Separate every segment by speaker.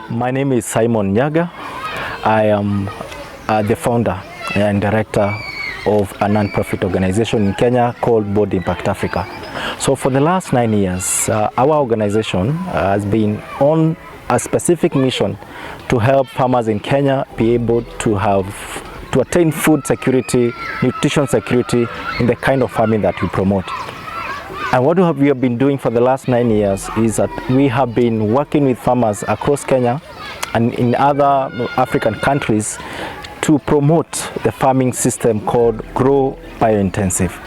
Speaker 1: My name is Simon Nyaga. I am the founder and director of a non-profit organization in Kenya called Bold Impact Africa. So for the last 9 years, our organization has been on a specific mission to help farmers in Kenya be able to attain food security, nutrition security in the kind of farming that we promote. And what we have been doing for the last 9 years is that we have been working with farmers across Kenya and in other African countries to promote the farming system called GROW BIOINTENSIVE.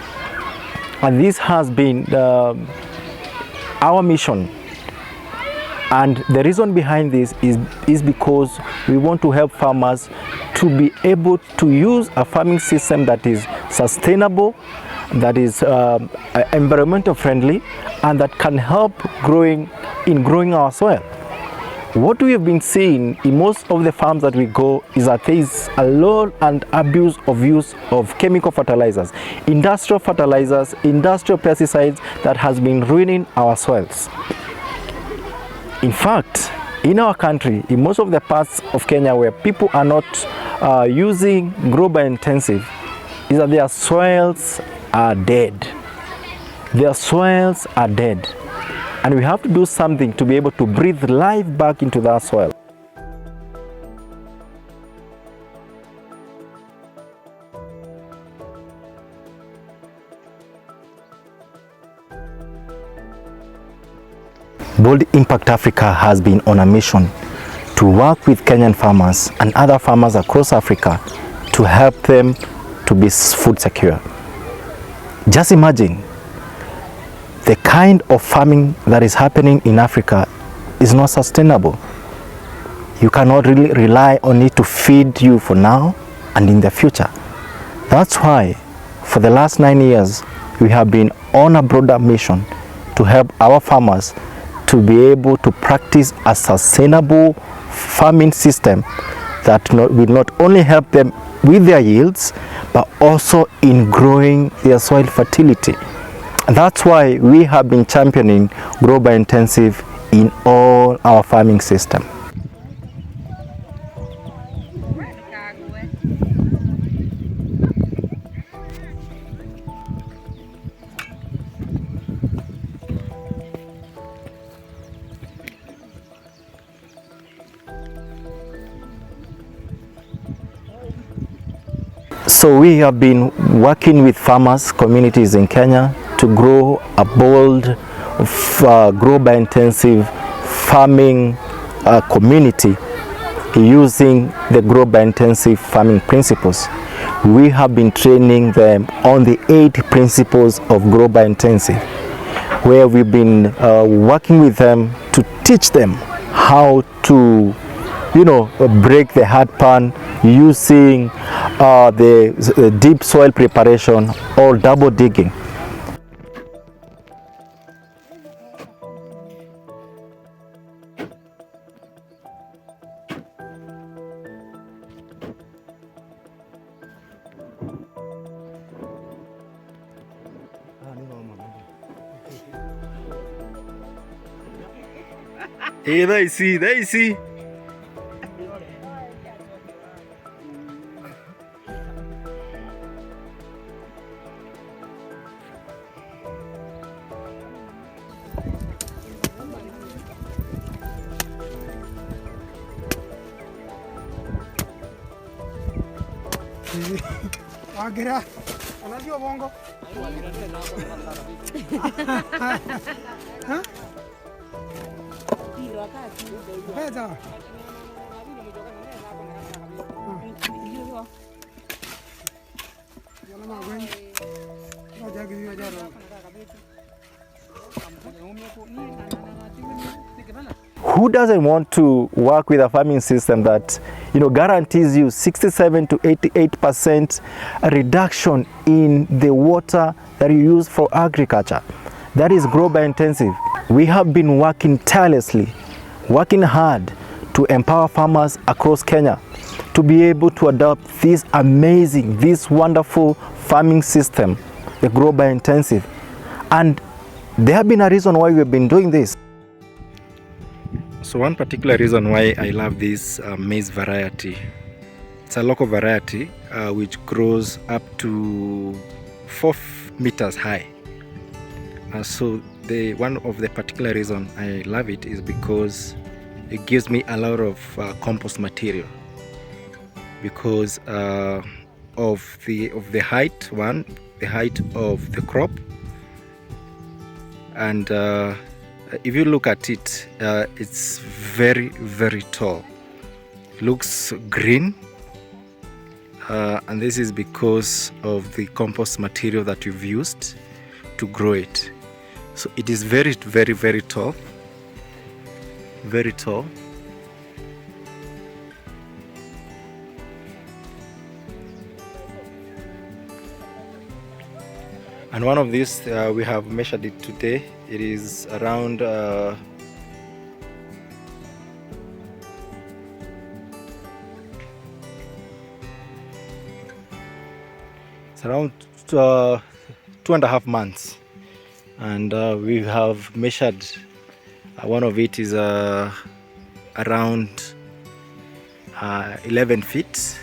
Speaker 1: And this has been our mission. And the reason behind this is because we want to help farmers to be able to use a farming system that is sustainable, that is environmental friendly, and that can help growing our soil. What we have been seeing in most of the farms that we go is that there is a lot and abuse of use of chemical fertilizers, industrial pesticides that has been ruining our soils. In fact, in our country, in most of the parts of Kenya where people are not using GROW BIOINTENSIVE, is that their soils are dead. Their soils are dead. And we have to do something to be able to breathe life back into that soil. Bold Impact Africa has been on a mission to work with Kenyan farmers and other farmers across Africa to help them to be food secure. Just imagine, the kind of farming that is happening in Africa is not sustainable. You cannot really rely on it to feed you for now and in the future. That's why for the last 9 years we have been on a broader mission to help our farmers to be able to practice a sustainable farming system that will not only help them with their yields but also in growing their soil fertility. And that's why we have been championing GROW BIOINTENSIVE in all our farming system. So we have been working with farmers communities in Kenya to grow a bold GROW BIOINTENSIVE farming community using the GROW BIOINTENSIVE farming principles. We have been training them on the 8 principles of GROW BIOINTENSIVE, where we've been working with them to teach them how to break the hard pan using the deep soil preparation or double digging. Hey, there you see.
Speaker 2: Agira, unajua bongo? Ha? Pesa.
Speaker 1: Who doesn't want to work with a farming system that guarantees you 67 to 88% reduction in the water that you use for agriculture? That is GROW BIOINTENSIVE. We have been working tirelessly, working hard to empower farmers across Kenya to be able to adopt this amazing, this wonderful farming system, the GROW BIOINTENSIVE. And there have been a reason why we've been doing this. So one particular reason why I love this maize variety, it's a local variety which grows up to 4 meters high. So one of the particular reason I love it is because it gives me a lot of compost material because of the height, the height of the crop, and if you look at it, it's very, very tall. It looks green, and this is because of the compost material that you've used to grow it. So it is very, very, very tall. Very tall. And one of these, we have measured it today. It is around it's around 2.5 months, and we have measured one of it is around 11 feet.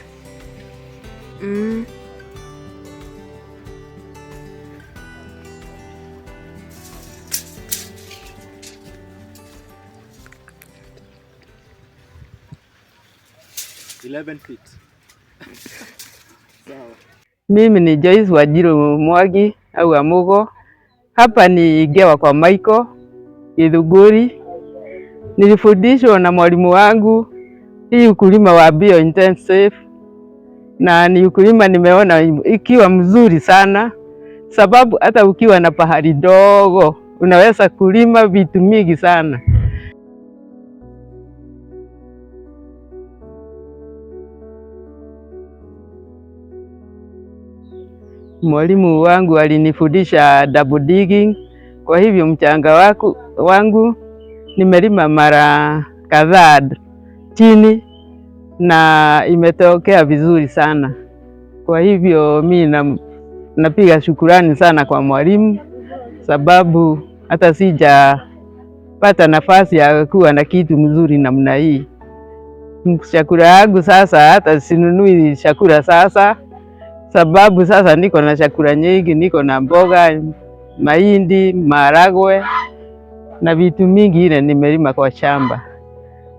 Speaker 1: 11 feet. Sawa.
Speaker 3: Mimi ni Joyce Wajiro Mwagi au Amugo. Hapa ni Gewa kwa Michael Idhuguri. Nilifundishwa na mwalimu wangu hii ukulima wa biointensive, na ni ukulima nimeona ikiwa mzuri sana, sababu hata ukiwa na pahali dogo unaweza kulima vitu mingi sana. Mwalimu wangu alinifundisha double digging, kwa hivyo mchanga wangu nimelima mara kadhaa chini na imetokea vizuri sana. Kwa hivyo mimi napiga shukurani sana kwa mwalimu, sababu hata sijapata nafasi ya kuwa na kitu mzuri namna hii. Chakula yangu sasa hata sinunui chakula sasa, sababu sasa niko na chakula nyingi, niko na mboga, mahindi, maharagwe na vitu mingi ile nimelima kwa shamba.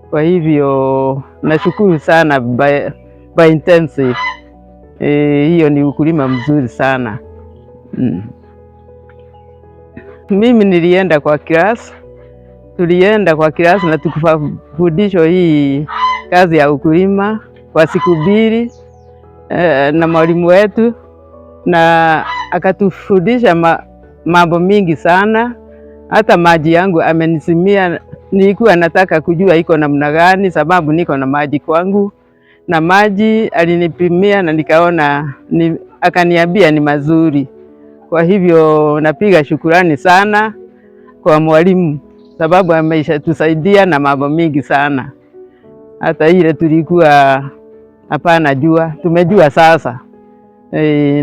Speaker 3: Kwa hivyo nashukuru sana biointensive. Hiyo ni ukulima mzuri sana. Mimi nilienda kwa class, tulienda kwa class na tukafundishwa hii kazi ya ukulima kwa siku 2 na mwalimu wetu, na akatufundisha mambo mingi sana. Hata maji yangu amenisimia, nilikuwa nataka kujua iko namna gani, sababu niko na maji kwangu, na maji alinipimia na nikaona akaniambia ni mazuri. Kwa hivyo napiga shukurani sana kwa mwalimu, sababu ameshatusaidia na mambo mingi sana. Hata ile tulikuwa hapana jua, tumejua sasa.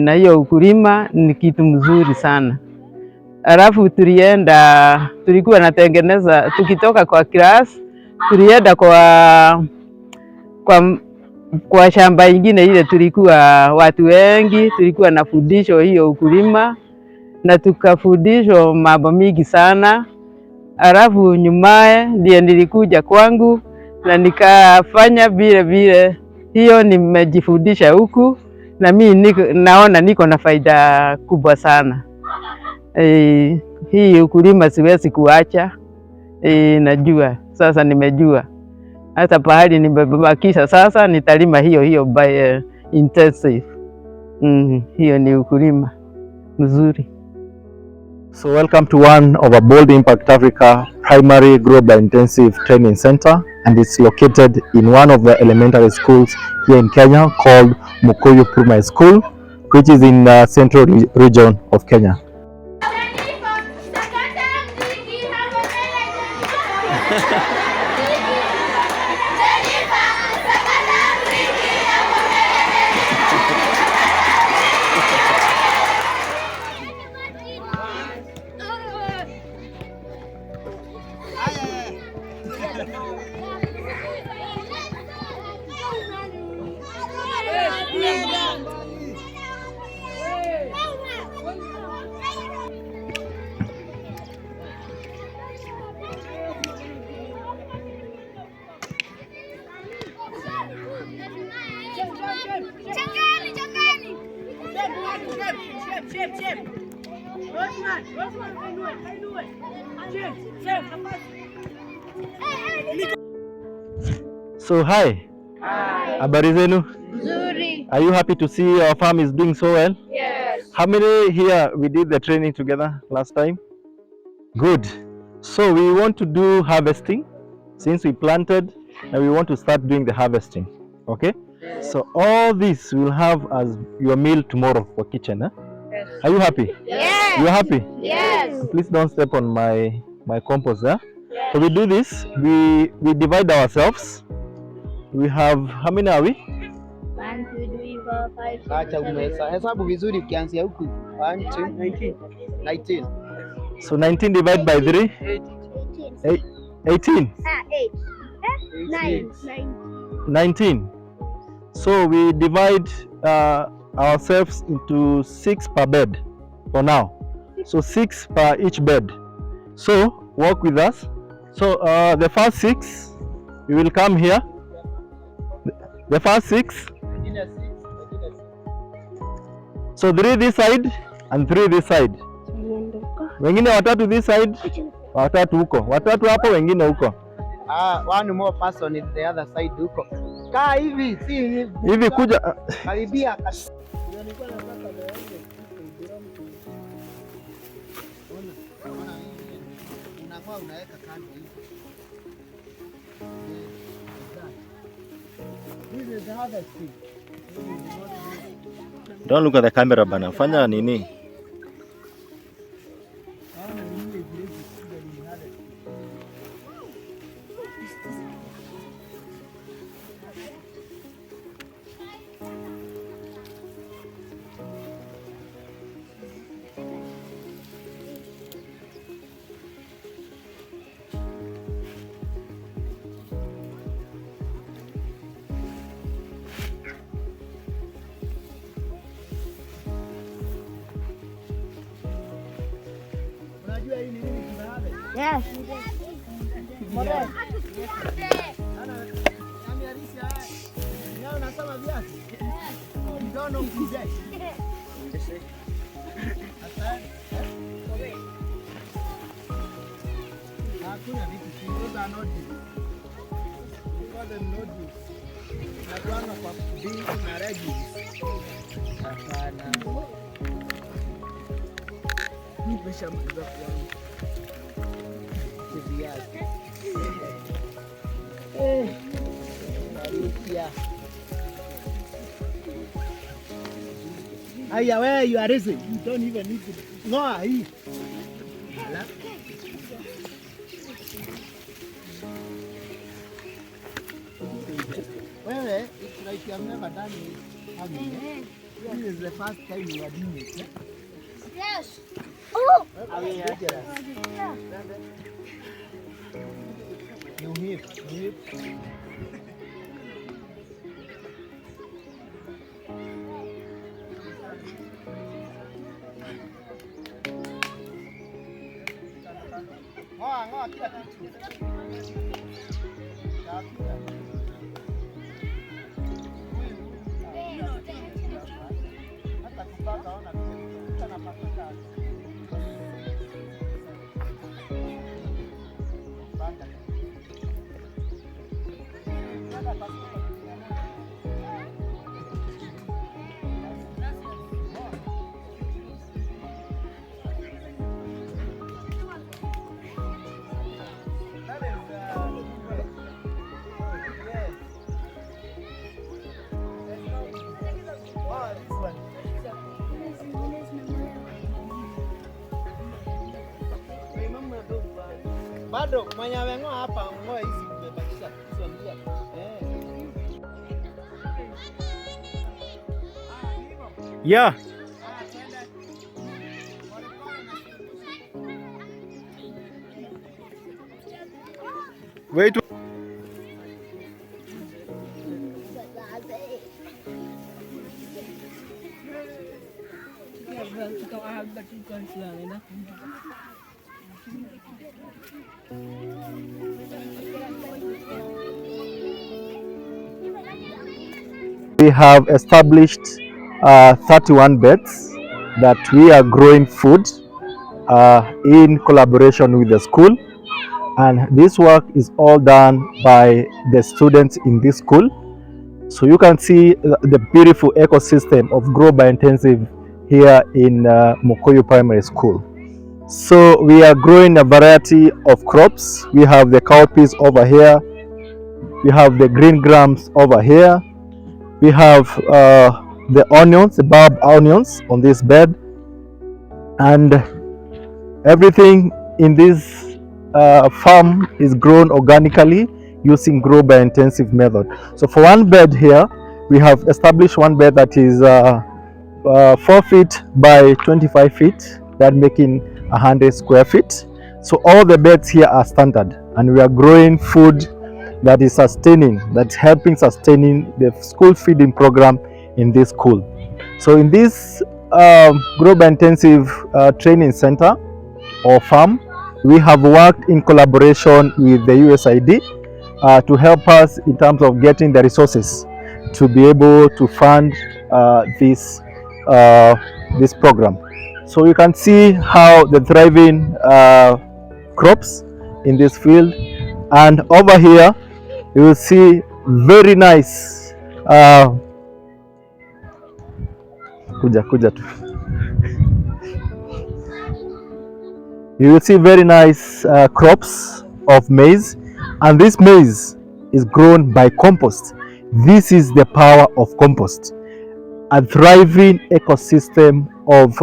Speaker 3: Na hiyo ukulima ni kitu mzuri sana. Alafu tulikuwa natengeneza, tukitoka kwa class tulienda kwa shamba ingine ile, tulikuwa watu wengi, tulikuwa nafundishwa hiyo ukulima na tukafundishwa mambo mingi sana. Alafu nyumaye ndiye nilikuja kwangu na nikafanya vile hiyo nimejifundisha huku, na mimi naona niko na faida kubwa sana. Hii ukulima siwezi kuacha. Najua sasa, nimejua hata pahali nimebakisha sasa nitalima hiyo biointensive. Hiyo ni ukulima mzuri.
Speaker 1: So welcome to one of a Bold Impact Africa primary GROW BIOINTENSIVE training center, and it's located in one of the elementary schools here in Kenya called Mukuyu Primary School, which is in the central region of Kenya. So hi.
Speaker 4: Hi.
Speaker 1: Habari zenu?
Speaker 4: Nzuri.
Speaker 1: Are you happy to see our farm is doing so well?
Speaker 4: Yes.
Speaker 1: How many here we did the training together last time? Good. So we want to do harvesting since we planted and we want to start doing the harvesting. Okay?
Speaker 4: Yes.
Speaker 1: So all this we'll have as your meal tomorrow for kitchen. Huh?
Speaker 4: Yes.
Speaker 1: Are you happy?
Speaker 4: Yes.
Speaker 1: You're happy?
Speaker 4: Yes.
Speaker 1: Please don't step on my compost. Huh? So we do this, we divide ourselves. We have, how many are we?
Speaker 4: 1, 2, 3, 4, 5, 6,
Speaker 5: Acha
Speaker 4: 7,
Speaker 5: umesa hesabu vizuri ukianzia huku 1 2 19.
Speaker 1: So 19 divided by 3?
Speaker 4: 18.
Speaker 1: 18.
Speaker 4: 8. 9.
Speaker 1: 19. So we divide ourselves into 6 per bed for now. So 6 per each bed. So work with us. So the first 6, we will come here. The first 6. So 3 this side and 3 this side. Wengine watatu this side, watatu huko. Watatu hapo, wengine huko.
Speaker 5: One more person is the other side huko. Kaa hivi, si
Speaker 1: hivi kuja.
Speaker 5: Karibia. Unakuwa unaweka kando hivi. This is the harvesting.
Speaker 1: Don't look at the camera bana. Fanya nini?
Speaker 4: Yes.
Speaker 5: Aya, where you are raising, you don't even need to ngoa hii. Wewe, it's like you have never done it. This is the first time you are doing it.
Speaker 4: Yes. Oh.
Speaker 5: You hip. Ngoa kila kitu. Hata kupaka ona pia napaka. Bado mwenye ameng'oa hapa ngoa hizi umebakisha hizo ndia.
Speaker 1: Yeah. Wait. We have established 31 beds that we are growing food in collaboration with the school, and this work is all done by the students in this school. So you can see the beautiful ecosystem of Grow Biointensive here in Mukoyo Primary School. So we are growing a variety of crops. We have the cowpeas over here. We have the green grams over here. We have the onions, the bulb onions on this bed, and everything in this farm is grown organically using Grow Biointensive method. So for one bed here, we have established one bed that is 4 feet by 25 feet, that making 100 square feet. So all the beds here are standard, and we are growing food that is sustaining, that's helping sustaining the school feeding program in this school. So in this Grow Biointensive training center or farm, we have worked in collaboration with the USAID to help us in terms of getting the resources to be able to fund this program. So you can see how the thriving crops in this field, and over here you will see very nice kuja tu. You will see very nice crops of maize, and this maize is grown by compost. This is the power of compost. A thriving ecosystem of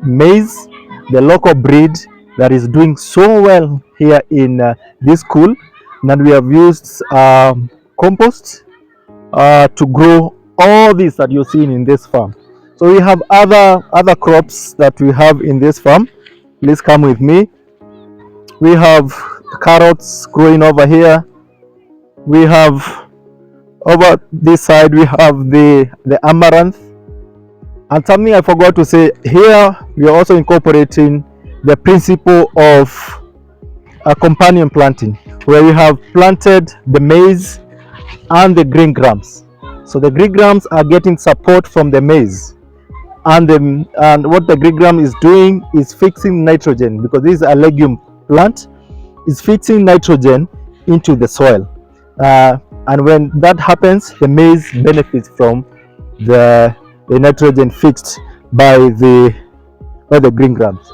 Speaker 1: maize, the local breed that is doing so well here in this school. And we have used compost to grow all this that you're seeing in this farm. So we have other crops that we have in this farm. Please come with me. We have carrots growing over here. We have over this side, we have the amaranth. And something I forgot to say, here we are also incorporating the principle of companion planting, where we have planted the maize and the green grams. So the green grams are getting support from the maize, and what the green gram is doing is fixing nitrogen, because this is a legume plant, is fixing nitrogen into the soil, and when that happens, the maize benefits from the nitrogen fixed by the green grams.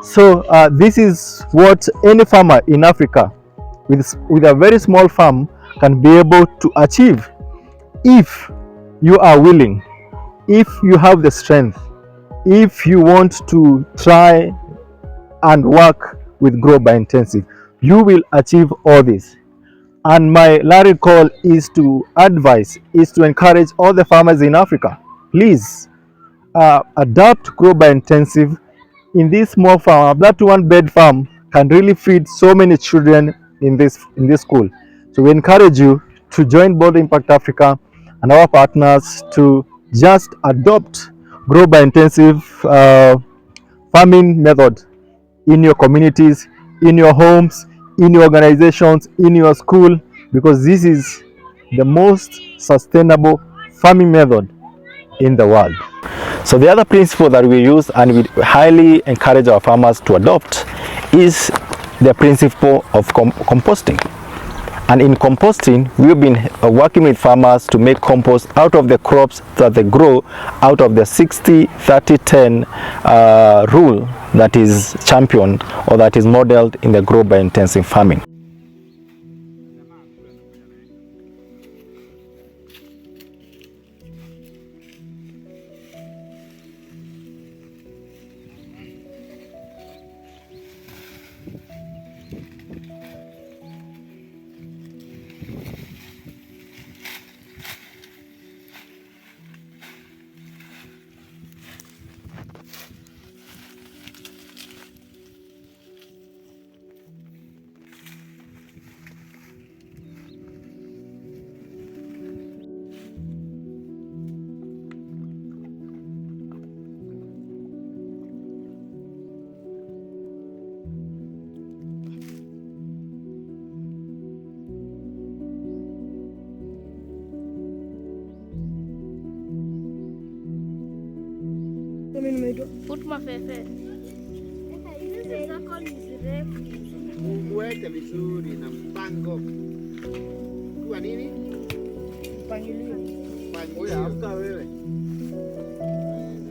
Speaker 1: So this is what any farmer in Africa with a very small farm can be able to achieve, if you are willing, if you have the strength, if you want to try and work with Grow Biointensive, you will achieve all this. And my Larry call is to encourage all the farmers in Africa, please adopt Grow Biointensive in this small farm. That one bed farm can really feed so many children in this school. So we encourage you to join Bold Impact Africa and our partners to just adopt Grow Biointensive farming method in your communities, in your homes, in your organizations, in your school, because this is the most sustainable farming method in the world. So the other principle that we use and we highly encourage our farmers to adopt is the principle of composting. And in composting, we've been working with farmers to make compost out of the crops that they grow, out of the 60-30-10 rule that is championed or that is modeled in the Grow Biointensive farming.
Speaker 4: Put my fefe. Hizi zako ni zirefu.
Speaker 5: Uweke vizuri na mpango. Kwa nini?
Speaker 2: Mpangilio.
Speaker 5: Mpangilio. Amka wewe.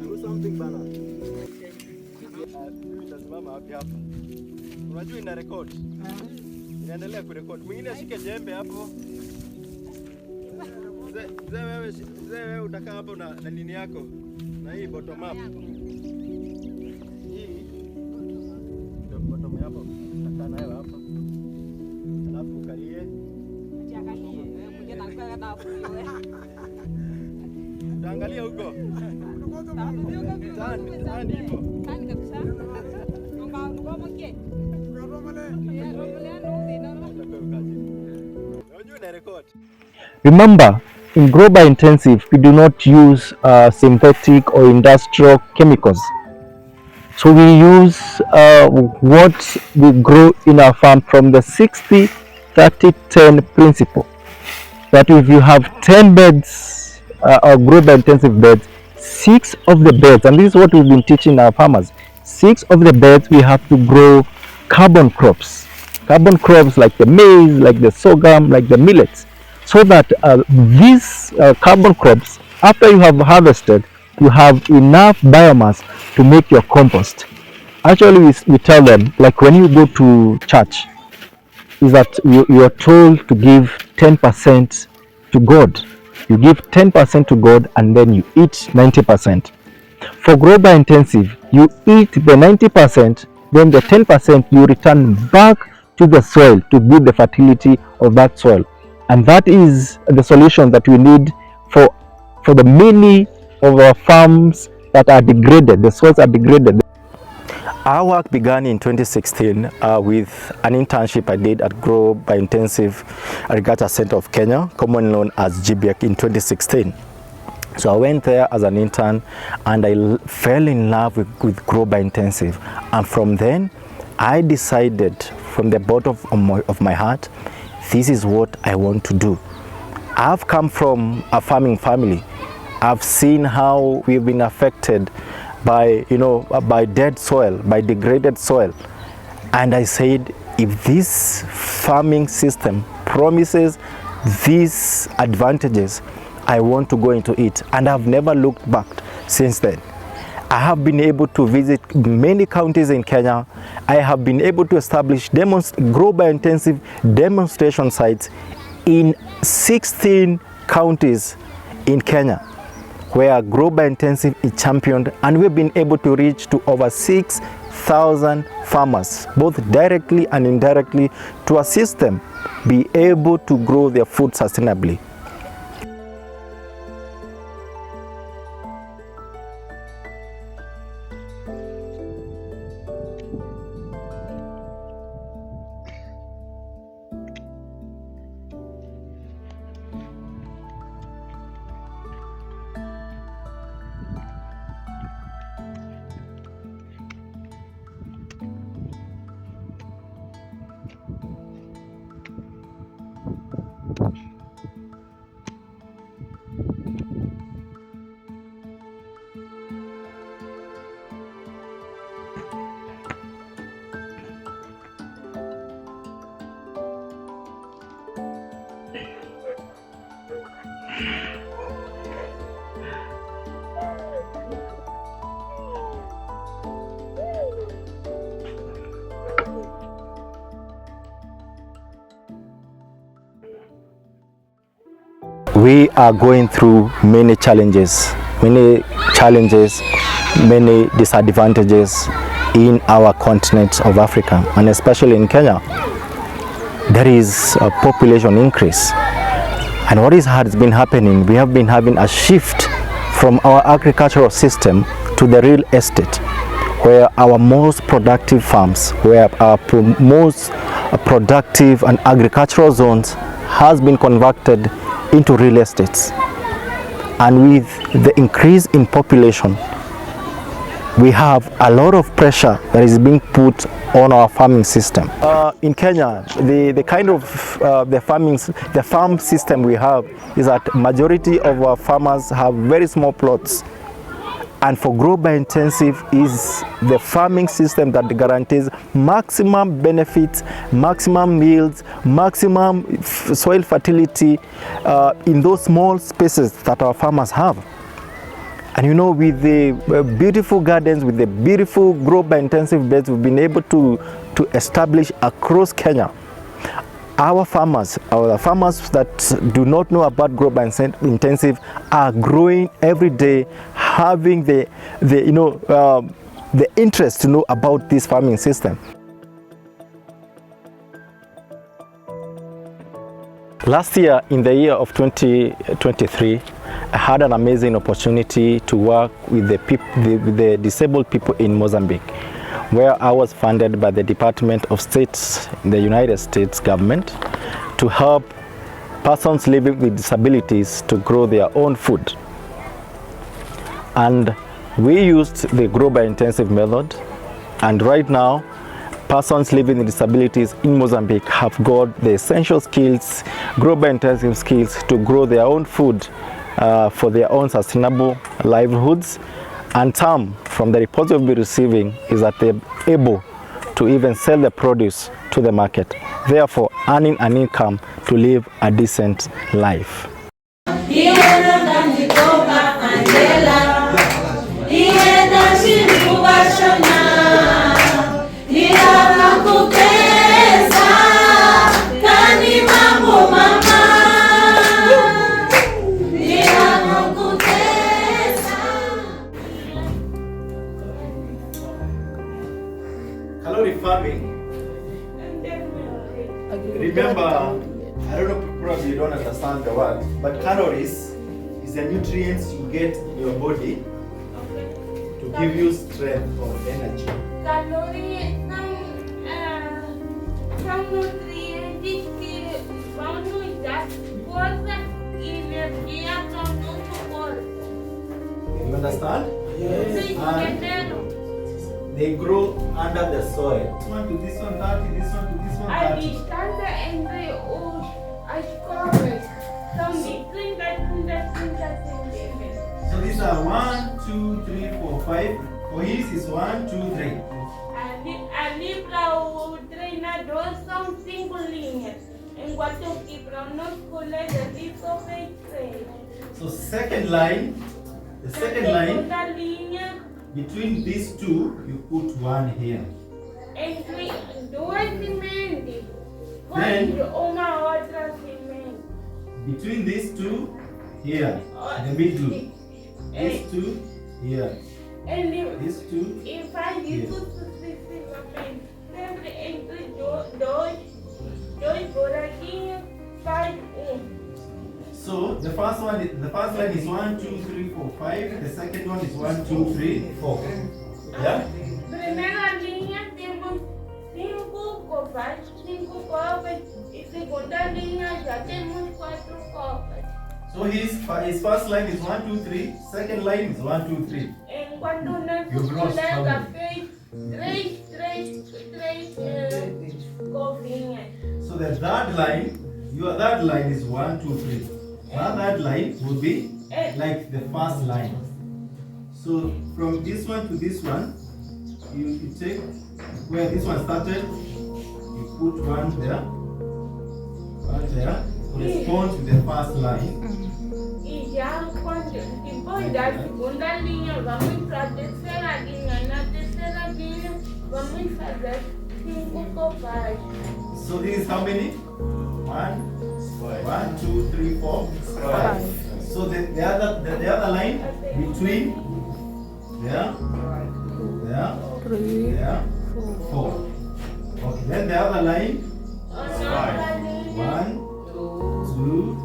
Speaker 5: Do something bana.
Speaker 1: Mimi nasimama hapa. Unajua ina record. Inaendelea kurekodi. Mwingine ashike jembe hapo. Mzee wewe utakaa hapo na nini yako? Na hii bottom up. Hii ndio bottom hapo. Utakaa nayo hapa. Alafu ukalie. Utaangalia huko. Tani huko. Remember, in Grow Biointensive, we do not use synthetic or industrial chemicals. So we use what we grow in our farm from the 60-30-10 principle. That if you have 10 beds or Grow Biointensive beds, 6 of the beds, and this is what we've been teaching our farmers, 6 of the beds we have to grow carbon crops. Carbon crops like the maize, like the sorghum, like the millets. So that these carbon crops, after you have harvested, you have enough biomass to make your compost. Actually, we tell them, like when you go to church, is that you are told to give 10% to God. You give 10% to God and then you eat 90%. For Grow Biointensive, you eat the 90%, then the 10% you return back to the soil to build the fertility of that soil. And that is the solution that we need for the many of our farms that are degraded. The soils are degraded. Our work began in 2016 with an internship I did at GROW BIOINTENSIVE Agriculture Center of Kenya, commonly known as GBIAC, in 2016. So I went there as an intern and I fell in love with GROW BIOINTENSIVE. And from then, I decided from the bottom of my heart, this is what I want to do. I've come from a farming family. I've seen how we've been affected by, by dead soil, by degraded soil. And I said, if this farming system promises these advantages, I want to go into it. And I've never looked back since then. I have been able to visit many counties in Kenya. I have been able to establish Grow Biointensive demonstration sites in 16 counties in Kenya, where Grow Biointensive is championed, and we've been able to reach to over 6,000 farmers, both directly and indirectly, to assist them be able to grow their food sustainably. We are going through many challenges, many disadvantages in our continent of Africa, and especially in Kenya. There is a population increase, and what has been happening, we have been having a shift from our agricultural system to the real estate, where our most productive farms, where our most productive and agricultural zones has been converted into real estates. And with the increase in population, we have a lot of pressure that is being put on our farming system. In Kenya, the kind of the farm system we have is that majority of our farmers have very small plots, And for Grow Biointensive is the farming system that guarantees maximum benefits, maximum yields, maximum soil fertility in those small spaces that our farmers have. And you know, with the beautiful gardens, with the beautiful Grow Biointensive beds we've been able to establish across Kenya, our farmers that do not know about Grow Biointensive are growing every day, having the interest to know about this farming system. Last year, in the year of 2023, I had an amazing opportunity to work with the disabled people in Mozambique, where I was funded by the Department of State in the United States government to help persons living with disabilities to grow their own food. And we used the Grow Biointensive method, and right now persons living with disabilities in Mozambique have got the essential skills, Grow Biointensive skills, to grow their own food for their own sustainable livelihoods. And some from the reports we'll be receiving is that they're able to even sell the produce to the market, therefore earning an income to live a decent life. Calorie farming, remember, I don't know, probably you don't understand the word, but calories is the nutrients you get in your body to give you strength or energy.
Speaker 4: Calories some nutrientes que vão nos dar força e energia para o nosso corpo.
Speaker 1: You understand?
Speaker 4: Yes.
Speaker 1: They grow under the soil. This one to this one, that, this one to this one,
Speaker 4: A
Speaker 1: that.
Speaker 4: distância entre as cores são de 30 centímetros.
Speaker 1: So these are 1, 2, 3, 4, 5. For his is 1, 2, 3.
Speaker 4: Ali para o treinador são 5 linhas, enquanto que para o nosso colega ali só fez 3.
Speaker 1: So second line, the second line,
Speaker 4: Segunda linha,
Speaker 1: between these two, you put 1 here.
Speaker 4: entre duas sementes,
Speaker 1: Then-
Speaker 4: quando uma outra semente.
Speaker 1: Between these two, here, in the middle. These two, here.
Speaker 4: Ele
Speaker 1: These two,
Speaker 4: e faz isso sucessivamente. Sempre entre dois buraquinhos faz
Speaker 1: so the first line is 1, 2, 3, 4, 5. The second one is 1, 2, 3, 4. Yeah?
Speaker 4: Primeira linha temos 5 copas e segunda linha já temos 4 copas.
Speaker 1: So his first line is 1, 2, 3. Second line is 1, 2, 3.
Speaker 4: Enquanto o nosso
Speaker 1: You grow
Speaker 4: colega
Speaker 1: strong.
Speaker 4: fez três covinhas.
Speaker 1: So the third line, your third line is 1, 2, 3. That third line would be like the first line. So from this one to this one, you take where this one started, you put 1 there, correspond to the first line.
Speaker 4: E já depois da segunda linha, vamos para a terceira linha. Na terceira linha, vamos fazer 5 copas.
Speaker 1: So this is how many? 1, 2, 3, 4, 5. So the other line between there, 4. Okay, then the other line, 1, 2,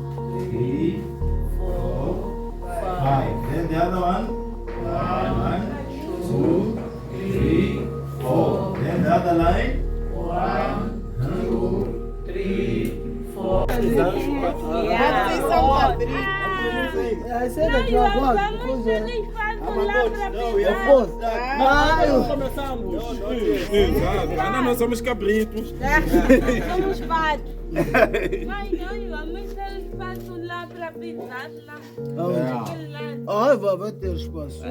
Speaker 1: 3, 4, 5. Then the other one, 1, 2, 3, 4. Then the other line, 1, 2, 3, 4.
Speaker 5: I said that you are God because Of course.
Speaker 6: Nós somos cabritos.
Speaker 4: Somos patos. Mas não, vamos ter espaço lá para pisar lá.
Speaker 5: Vai ter espaço.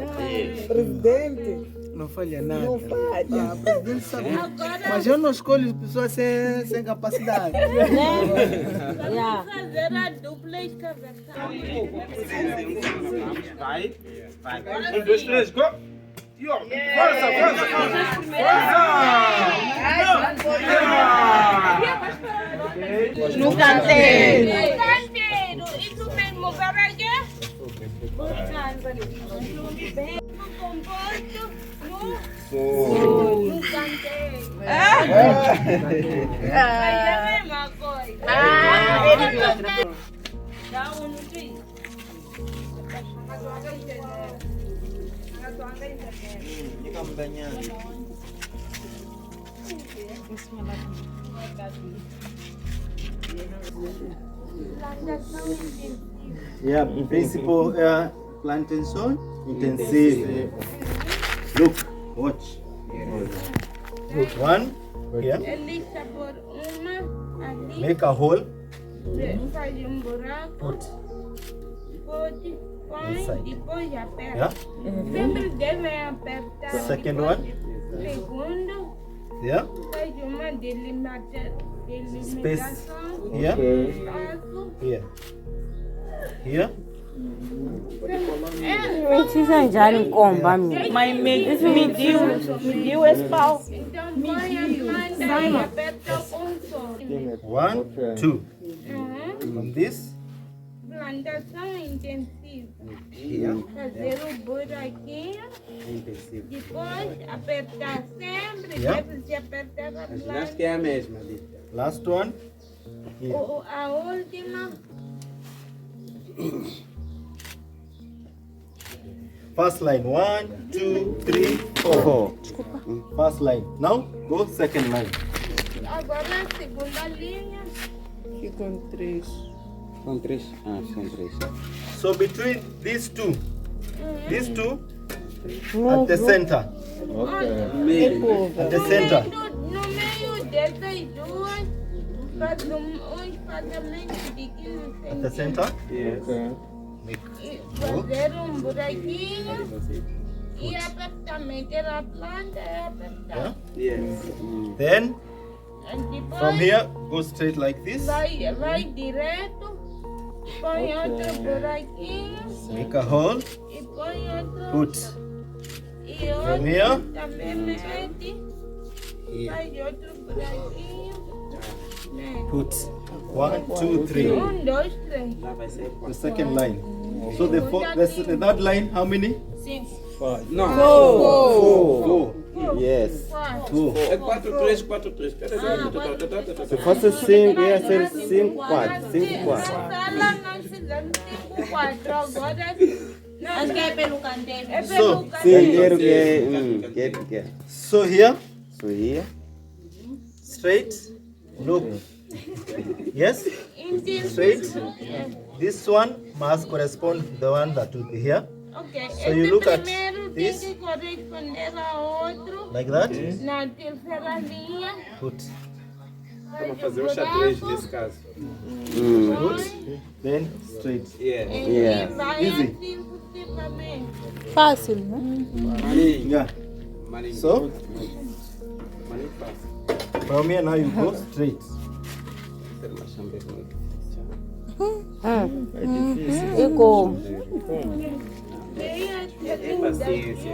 Speaker 2: Presidente.
Speaker 5: Não falha nada.
Speaker 2: Não falha.
Speaker 5: Presidente sabe. Mas eu não escolho pessoas sem capacidade.
Speaker 4: Vamos fazer a dupla escavação.
Speaker 6: Vai. 1, 2, 3, go! E ó, força!
Speaker 4: No canteiro. Isso mesmo, para quê? No composto, no canteiro. Mas é a mesma coisa. Dá no fim.
Speaker 5: Yeah, principle plantation intensive. Look, watch. One here.
Speaker 4: Elisa por uma ali.
Speaker 5: Make a hole.
Speaker 4: Faz buraco. Pode, põe,
Speaker 5: Inside.
Speaker 4: depois aperta.
Speaker 5: Yeah.
Speaker 4: Sempre deve apertar.
Speaker 5: Second
Speaker 4: depois,
Speaker 5: one.
Speaker 4: Segundo,
Speaker 5: Yeah.
Speaker 4: faz uma delimitação.
Speaker 5: Yeah.
Speaker 4: Espaço.
Speaker 5: Here. Here.
Speaker 7: Precisa já enkomba
Speaker 2: Mas mediu esse pau.
Speaker 4: Então põe a planta e aperta com som.
Speaker 5: 1, 2. From this.
Speaker 4: Plantação intensiva.
Speaker 5: Here.
Speaker 4: Fazer o buraquinho.
Speaker 5: Intensive.
Speaker 4: Depois apertar sempre.
Speaker 5: Yeah.
Speaker 4: Deve se apertar a planta.
Speaker 6: que é a mesma.
Speaker 5: Last one. Here.
Speaker 4: A última.
Speaker 5: First line. 1, 2, 3, 4. First line. Now go second line.
Speaker 4: Agora a segunda linha.
Speaker 2: Ficam 3.
Speaker 6: São 3. São 3.
Speaker 5: So between these two at the center. At the center.
Speaker 4: No meio dessas duas, faz um espaçamento de 15
Speaker 5: At the center.
Speaker 4: fazer um buraquinho e apertar, meter a planta e apertar.
Speaker 5: Then
Speaker 4: E
Speaker 5: from
Speaker 4: depois
Speaker 5: here go straight like this.
Speaker 4: vai direto, põe outro buraquinho
Speaker 5: Make a hole.
Speaker 4: e põe outro.
Speaker 5: Put.
Speaker 4: E
Speaker 5: From here.
Speaker 4: outro também mete, faz outro buraquinho. Mete.
Speaker 5: Put. 1, 2, 3.
Speaker 4: 1, 2, 3.
Speaker 5: The second line. So the third line, how many?
Speaker 6: 5. Não.
Speaker 5: 4.
Speaker 8: Yes.
Speaker 5: 4.
Speaker 6: É 4, 3, 4, 3.
Speaker 8: Se fosse 5, ia ser 5, 4. 5, 4.
Speaker 4: Sala nós fizemos 5, 4. Agora
Speaker 7: Acho que é pelo canteiro.
Speaker 4: é
Speaker 5: So,
Speaker 4: pelo
Speaker 8: Sim,
Speaker 4: canteiro.
Speaker 8: quero.
Speaker 5: So here,
Speaker 8: So here.
Speaker 5: straight. Look. Yes. Straight. This one must correspond to the one that will be here.
Speaker 4: Ok,
Speaker 5: So you look at
Speaker 4: primeiro
Speaker 5: this.
Speaker 4: tem que corresponder a outro.
Speaker 5: Like that.
Speaker 4: Na terceira linha,
Speaker 5: Put.
Speaker 6: Vamos fazer o xadrez nesse caso.
Speaker 5: Put. Then straight.
Speaker 4: e vai
Speaker 5: Easy.
Speaker 4: assim sucessivamente.
Speaker 2: Fácil, né?
Speaker 6: Maninho.
Speaker 5: Yeah.
Speaker 6: Maninho.
Speaker 5: So
Speaker 6: Maninho fácil.
Speaker 5: from here now you go straight.
Speaker 7: Ficou.
Speaker 6: Paciência.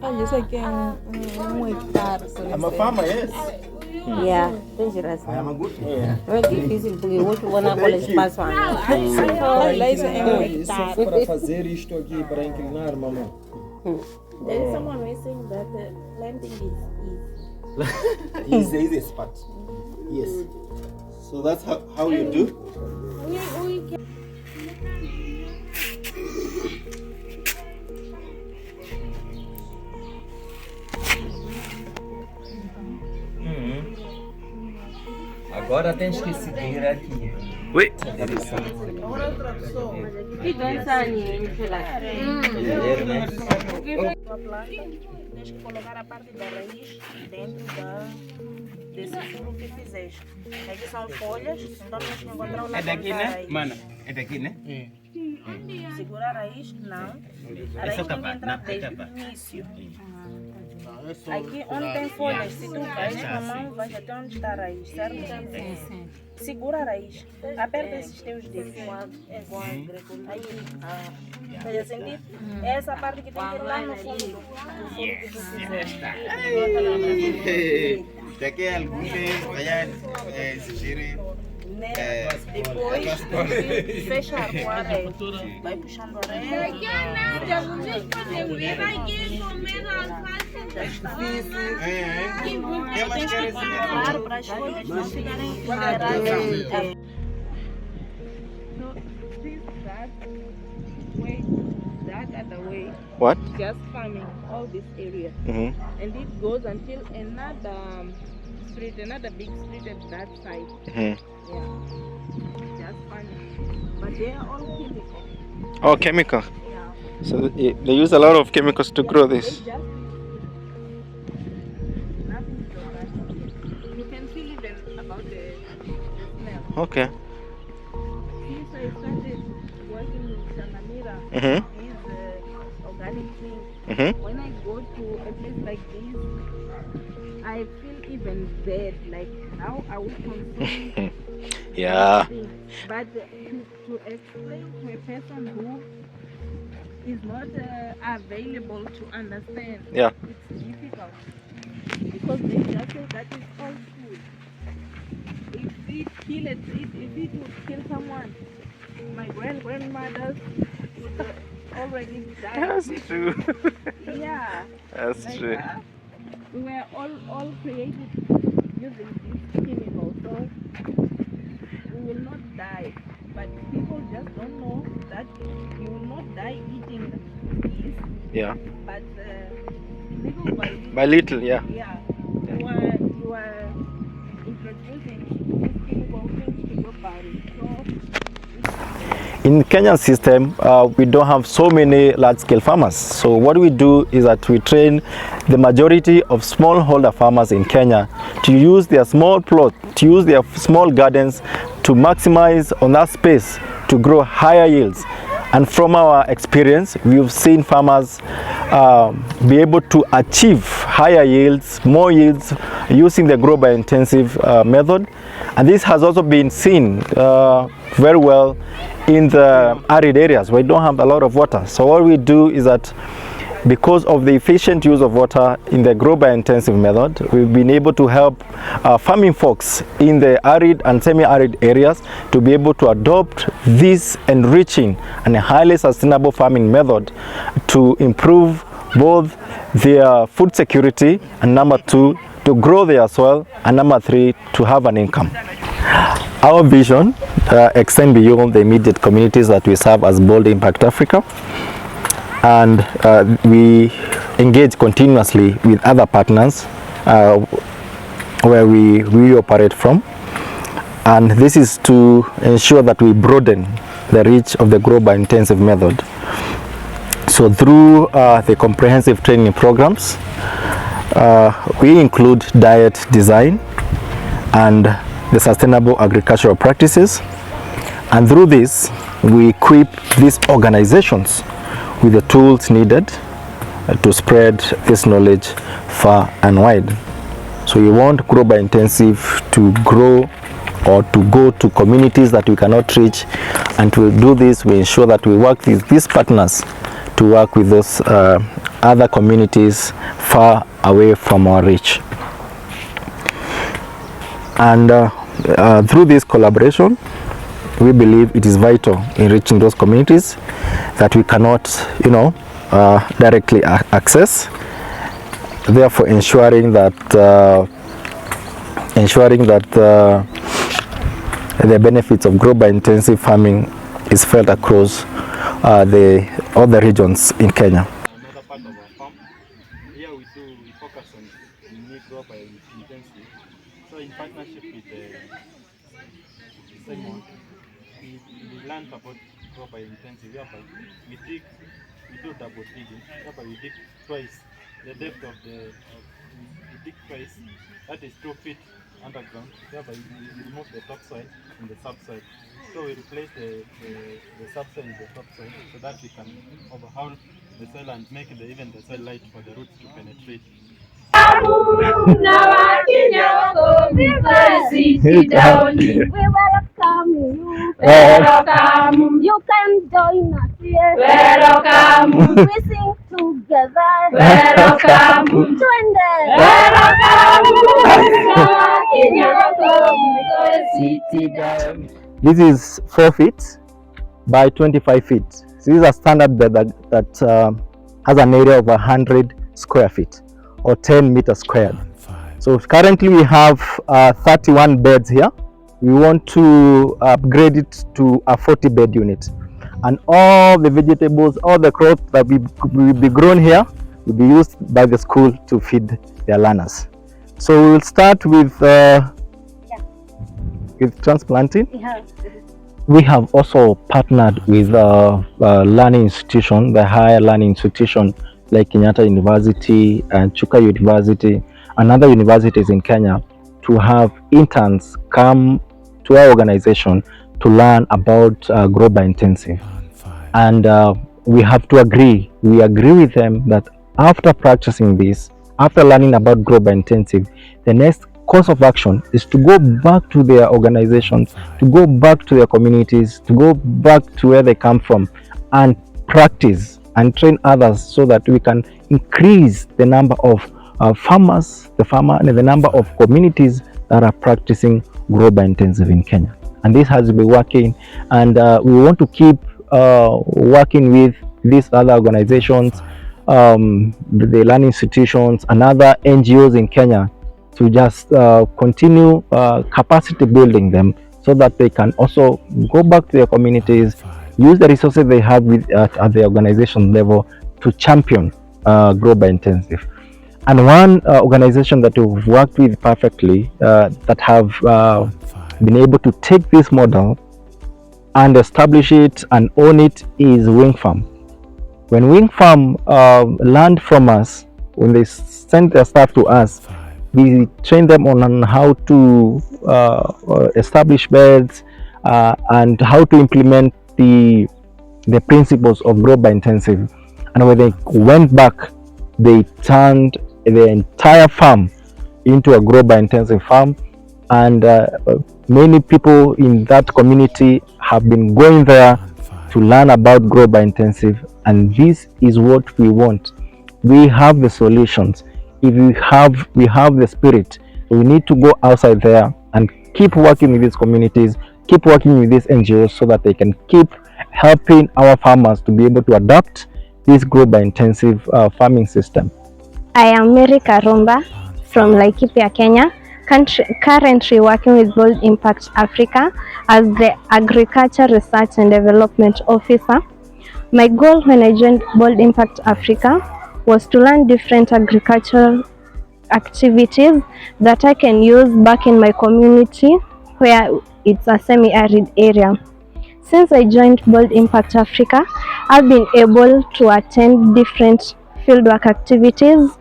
Speaker 2: Olha, isso aqui é um hectare, por
Speaker 5: I'm a
Speaker 2: exemplo.
Speaker 5: farmer, yes.
Speaker 7: Yeah, tem
Speaker 5: I
Speaker 7: geração.
Speaker 5: am a good.
Speaker 7: Não é difícil porque hoje eu vou na cola espaço ainda.
Speaker 2: Olha, isso é um
Speaker 9: Isso
Speaker 2: hectare.
Speaker 9: para fazer isto aqui, para inclinar, mamãe.
Speaker 7: There is someone who is saying that planting is easy.
Speaker 5: It's the easiest part. Yes. So that's how you do.
Speaker 10: Agora tens que seguir aqui.
Speaker 6: Oui.
Speaker 7: Tua planta, tens que colocar a parte da raiz dentro desse furo que fizeste. Aqui são folhas, então tens que encontrar o lado da raiz.
Speaker 6: Mana, é daqui, né?
Speaker 7: Segurar a raiz, não. A raiz tem que entrar desde o início. Aqui onde tem folhas, se tu vais com a mão, vais até onde está a raiz, certo? Sim. Segura a raiz, aperta esses teus dedos. Aí, estás a sentir? É essa parte que tem que ir lá no fundo do furo que tu fizeste.
Speaker 6: Daqui a algum tempo vai exigir.
Speaker 7: Depois fecha a arreia, vai puxando a arreia. Tens que controlar para as folhas não ficarem vulneráveis.
Speaker 2: That other way,
Speaker 1: What?
Speaker 2: just farming all this area,
Speaker 1: Mm-hmm.
Speaker 2: and it goes until another street, another big street at that side.
Speaker 1: Mm-hmm.
Speaker 2: Yeah, just farming, but they are all chemical.
Speaker 1: Oh, chemical.
Speaker 2: Yeah,
Speaker 1: So they use a lot of chemicals to grow
Speaker 2: they
Speaker 1: this.
Speaker 2: just nothing is organic. You can feel even about the smell.
Speaker 1: Okay.
Speaker 2: Since I started working with Sanamira,
Speaker 1: Mm-hmm.
Speaker 2: organic thing.
Speaker 1: Mm-hmm.
Speaker 2: When I go to a place like this, I feel even bad. Like how I will consume
Speaker 1: Yeah.
Speaker 2: things. But to explain to a person who is not available to understand,
Speaker 1: Yeah.
Speaker 2: it's difficult because they just say that is all food. If it kill it, if it would kill someone, my grandmothers would already die.
Speaker 1: That's true.
Speaker 2: Yeah.
Speaker 1: That's
Speaker 2: Like,
Speaker 1: true.
Speaker 2: we were all created using this chemical, so we will not die. But people just don't know that you will not die eating this,
Speaker 1: Yeah.
Speaker 2: but little by little,
Speaker 1: By little, yeah.
Speaker 2: yeah, you are introducing this chemical things to your body. So
Speaker 1: In Kenyan system, we don't have so many large-scale farmers. So what we do is that we train the majority of smallholder farmers in Kenya to use their small plot, to use their small gardens to maximize on that space to grow higher yields. And from our experience, we've seen farmers be able to achieve higher yields, more yields, using the GROW BIOINTENSIVE method. And this has also been seen very well in the arid areas where we don't have a lot of water. So what we do is that because of the efficient use of water in the GROW BIOINTENSIVE method, we've been able to help farming folks in the arid and semi-arid areas to be able to adopt this enriching and highly sustainable farming method to improve both their food security, and number two, to grow their soil, and number three, to have an income. Our vision extends beyond the immediate communities that we serve as Bold Impact Africa, and we engage continuously with other partners where we operate from, and this is to ensure that we broaden the reach of the GROW BIOINTENSIVE method. So through the comprehensive training programs, we include diet design and the sustainable agricultural practices, and through this we equip these organizations with the tools needed to spread this knowledge far and wide. So we want GROW BIOINTENSIVE to grow or to go to communities that we cannot reach, and to do this we ensure that we work with these partners to work with those other communities far away from our reach. And through this collaboration, we believe it is vital in reaching those communities that we cannot, directly access. Therefore, ensuring that the benefits of GROW BIOINTENSIVE farming is felt across all the regions in Kenya.
Speaker 9: Another part of our farm. Here we focus on GROW BIOINTENSIVE. So in partnership with the Simon, we learned about GROW BIOINTENSIVE. We do double digging. We dig twice. The depth of we dig twice. That is 2 feet underground. We remove the topsoil and the subsoil. So we replace the subsoil and the topsoil so that we can overhaul the soil and make even the soil light for the roots to penetrate.
Speaker 11: Sit down. We welcome you. Welcome. You can join us here. Welcome. We sing together. Welcome.
Speaker 1: Welcome. This is 4 feet by 25 feet. So this is a standard that has an area of 100 square feet or 10 meters squared. So currently we have 31 beds here. We want to upgrade it to a 40-bed unit. And all the vegetables, all the crops that will be grown here will be used by the school to feed their learners. So we will start with transplanting.
Speaker 11: Yeah.
Speaker 1: We have also partnered with learning institution, the higher learning institution like Kenyatta University and Chuka University and other universities in Kenya to have interns come to our organization to learn about GROW BIOINTENSIVE. And we have to agree. We agree with them that after practicing this, after learning about GROW BIOINTENSIVE, the next course of action is to go back to their organizations, to go back to their communities, to go back to where they come from and practice and train others so that we can increase the number of farmers, and the number of communities that are practicing GROW BIOINTENSIVE in Kenya. And this has been working, and we want to keep working with these other organizations, the learning institutions and other NGOs in Kenya to just continue capacity building them so that they can also go back to their communities, use the resources they have at the organization level to champion GROW BIOINTENSIVE. And one organization that we've worked with perfectly that have been able to take this model and establish it and own it is Wing Farm. When Wing Farm learned from us, when they sent their staff to us, we trained them on how to establish beds and how to implement the principles of GROW BIOINTENSIVE. And when they went back, they turned the entire farm into a GROW BIOINTENSIVE farm, and many people in that community have been going there to learn about GROW BIOINTENSIVE, and this is what we want. We have the solutions. If we have the spirit, we need to go outside there and keep working with these communities, keep working with these NGOs so that they can keep helping our farmers to be able to adopt this GROW BIOINTENSIVE farming system.
Speaker 11: I am Mary Karumba from Laikipia, Kenya, currently working with Bold Impact Africa as the Agriculture Research and Development Officer. My goal when I joined Bold Impact Africa was to learn different agricultural activities that I can use back in my community where it's a semi-arid area. Since I joined Bold Impact Africa, I've been able to attend different fieldwork activities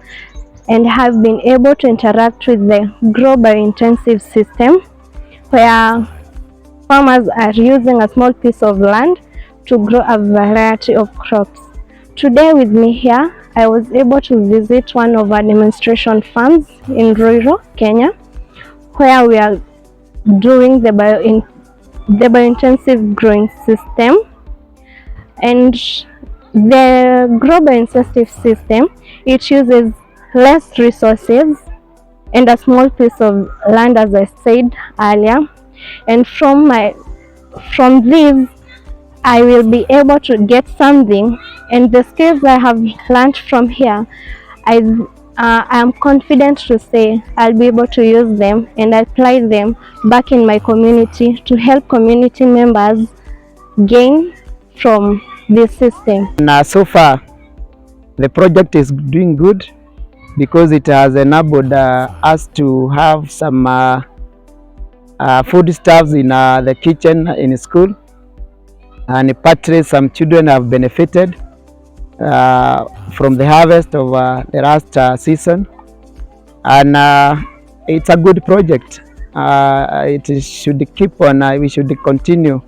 Speaker 11: and have been able to interact with the GROW BIOINTENSIVE system where farmers are using a small piece of land to grow a variety of crops. Today with me here, I was able to visit one of our demonstration farms in Ruiru, Kenya, where we are doing the biointensive growing system. And the GROW BIOINTENSIVE system, it uses less resources and a small piece of land, as I said earlier. And from this, I will be able to get something, and the skills I have learned from here, I am confident to say I'll be able to use them and apply them back in my community to help community members gain from this system.
Speaker 3: Now, so far, the project is doing good because it has enabled us to have some foodstuffs in the kitchen in school, and partly some children have benefited from the harvest of the last season, and it's a good project. It should keep on, we should continue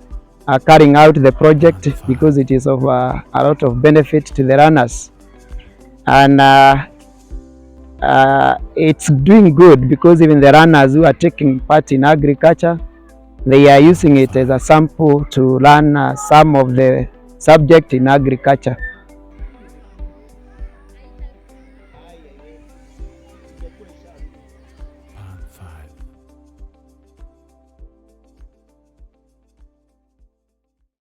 Speaker 3: carrying out the project because it is of a lot of benefit to the runners, and it's doing good because even the runners who are taking part in agriculture, they are using it as a sample to learn some of the subject in agriculture.